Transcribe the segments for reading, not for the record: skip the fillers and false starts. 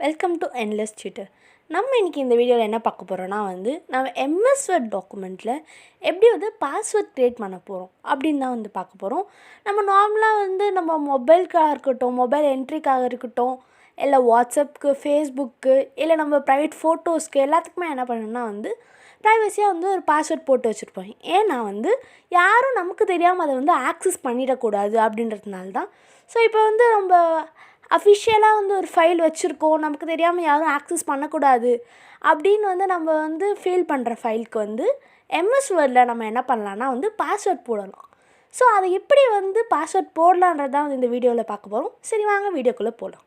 Welcome to endless Twitter. நம்ம இன்றைக்கி இந்த வீடியோவில் என்ன பார்க்க போகிறோன்னா நம்ம MSWord டாக்குமெண்ட்டில் எப்படி பாஸ்வேர்ட் க்ரியேட் பண்ண போகிறோம் அப்படின்னு தான் பார்க்க போகிறோம். நம்ம நார்மலாக நம்ம மொபைலுக்காக இருக்கட்டும், மொபைல் என்ட்ரிக்காக இருக்கட்டும், இல்லை வாட்ஸ்அப்புக்கு, ஃபேஸ்புக்கு, இல்லை நம்ம ப்ரைவேட் ஃபோட்டோஸ்க்கு எல்லாத்துக்குமே என்ன பண்ணணும்னா ப்ரைவசியாக ஒரு பாஸ்வேர்ட் போட்டு வச்சுருப்போம். ஏன்னா யாரும் நமக்கு தெரியாமல் அதை ஆக்சஸ் பண்ணிடக்கூடாது அப்படின்றதுனால தான். ஸோ இப்போ நம்ம அஃபிஷியலாக ஒரு ஃபைல் வச்சுருக்கோம், நமக்கு தெரியாமல் யாரும் ஆக்சஸ் பண்ணக்கூடாது அப்படின்னு நம்ம ஃபீல் பண்ணுற ஃபைலுக்கு MSWordல நம்ம என்ன பண்ணலான்னா பாஸ்வேர்ட் போடலாம். ஸோ அதை எப்படி பாஸ்வேர்ட் போடலான்றது தான் இந்த வீடியோவில் பார்க்க போகிறோம். சரி, வாங்க வீடியோக்குள்ளே போகலாம்.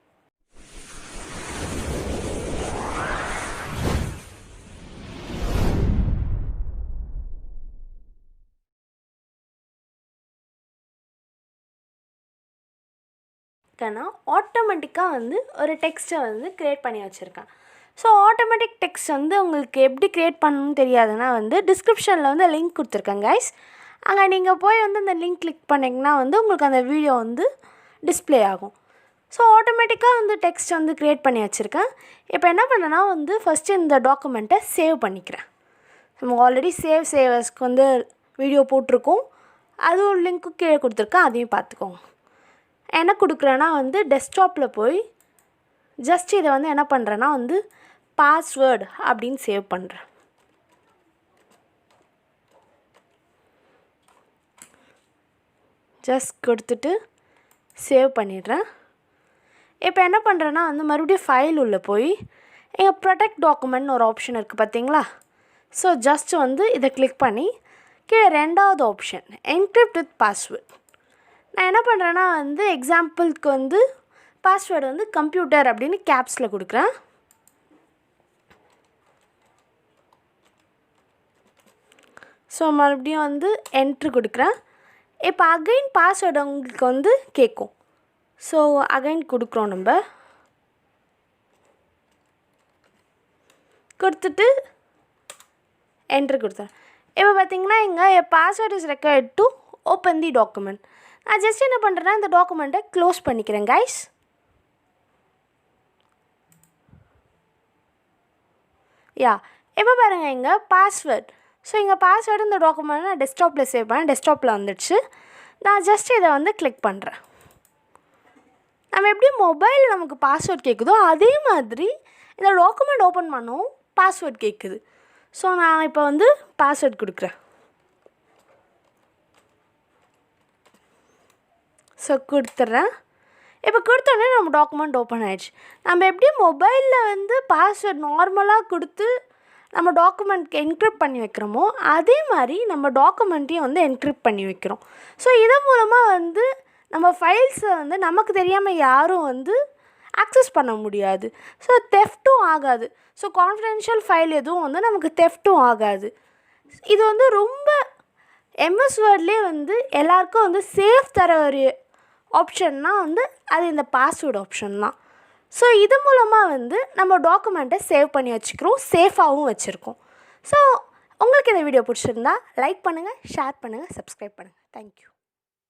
ஆட்டோமேட்டிக்காக ஒரு டெக்ஸ்ட்டை க்ரியேட் பண்ணி வச்சுருக்கேன். ஸோ ஆட்டோமேட்டிக் டெக்ஸ்ட் உங்களுக்கு எப்படி க்ரியேட் பண்ணணும்னு தெரியாதுன்னா டிஸ்கிரிப்ஷனில் லிங்க் கொடுத்துருக்கேன் கைஸ். அங்கே நீங்கள் போய் அந்த லிங்க் கிளிக் பண்ணிங்கன்னா உங்களுக்கு அந்த வீடியோ டிஸ்ப்ளே ஆகும். ஸோ ஆட்டோமேட்டிக்காக டெக்ஸ்ட் க்ரியேட் பண்ணி வச்சுருக்கேன். இப்போ என்ன பண்ணேன்னா ஃபஸ்ட்டு இந்த டாக்குமெண்ட்டை சேவ் பண்ணிக்கிறேன். நம்ம ஆல்ரெடி சேவஸ்க்கு வீடியோ போட்டிருக்கோம், அதுவும் லிங்க்கு கீழே கொடுத்துருக்கேன், அதையும் பார்த்துக்கோங்க. என்ன கொடுக்குறேன்னா டெஸ்க்டாப்பில் போய் ஜஸ்ட் இதை என்ன பண்ணுறேன்னா பாஸ்வேர்டு அப்படின்னு சேவ் பண்ணுறேன். ஜஸ்ட் கொடுத்துட்டு சேவ் பண்ணிடுறேன். இப்போ என்ன பண்ணுறேன்னா மறுபடியும் ஃபைல் உள்ளே போய் எங்கள் ப்ரொடெக்ட் டாக்குமெண்ட்னு ஒரு ஆப்ஷன் இருக்குது பார்த்தீங்களா. ஸோ ஜஸ்ட் இதை கிளிக் பண்ணி கீழே ரெண்டாவது ஆப்ஷன் என்கிரிப்ட் வித் பாஸ்வேர்ட். நான் என்ன பண்ணுறேன்னா எக்ஸாம்பிளுக்கு பாஸ்வேர்டு கம்ப்யூட்டர் அப்படின்னு கேப்ஸில் கொடுக்குறேன். ஸோ மறுபடியும் என்ட்ரு கொடுக்குறேன். இப்போ அகைன் பாஸ்வேர்டு உங்களுக்கு கேட்கும். ஸோ அகைன் கொடுக்குறோம். நம்ம கொடுத்துட்டு என்ட்ரு கொடுத்தேன். இப்போ பார்த்தீங்கன்னா இங்கே password is required to open the document. நான் ஜஸ்ட் என்ன பண்ணுறேன்னா இந்த டாக்குமெண்ட்டை க்ளோஸ் பண்ணிக்கிறேன் கைஸ். இப்போ பாருங்கள் இங்கே பாஸ்வேர்ட். ஸோ இங்கே பாஸ்வேர்டு இந்த டாக்குமெண்ட் நான் டெஸ்க்டாப்பில் சேவ் பண்ணேன், டெஸ்க்டாப்பில் வந்துடுச்சு. நான் ஜஸ்ட் இதை கிளிக் பண்ணுறேன். நம்ம எப்படி மொபைலில் நமக்கு பாஸ்வேர்ட் கேட்குதோ அதே மாதிரி இந்த டாக்குமெண்ட் ஓப்பன் பண்ணோம், பாஸ்வேர்ட் கேட்குது. ஸோ நான் இப்போ பாஸ்வேர்ட் கொடுக்குறேன். ஸோ கொடுத்துட்றேன். இப்போ கொடுத்தோடனே நம்ம டாக்குமெண்ட் ஓப்பன் ஆகிடுச்சு. நம்ம எப்படி மொபைலில் பாஸ்வேர்ட் நார்மலாக கொடுத்து நம்ம டாக்குமெண்ட்க்கு என்கிரிப்ட் பண்ணி வைக்கிறோமோ அதே மாதிரி நம்ம டாக்குமெண்ட்டையும் என்கிரிப்ட் பண்ணி வைக்கிறோம். ஸோ இதன் மூலமாக நம்ம ஃபைல்ஸை நமக்கு தெரியாமல் யாரும் ஆக்சஸ் பண்ண முடியாது. ஸோ தெஃப்ட்டும் ஆகாது. ஸோ கான்ஃபிடென்ஷியல் ஃபைல் எதுவும் நமக்கு தெஃப்ட்டும் ஆகாது. இது ரொம்ப MSWordலேயே எல்லாருக்கும் சேஃப் தர ஒரு ஆப்ஷன்னா அது இந்த பாஸ்வேர்டு ஆப்ஷன் தான். ஸோ இது மூலமாக நம்ம டாக்குமெண்ட்டை சேவ் பண்ணி வச்சுக்கிறோம், சேஃபாகவும் வச்சுருக்கோம். ஸோ உங்களுக்கு இந்த வீடியோ பிடிச்சிருந்தா லைக் பண்ணுங்கள், ஷேர் பண்ணுங்கள், சப்ஸ்கிரைப் பண்ணுங்கள். தேங்க்யூ.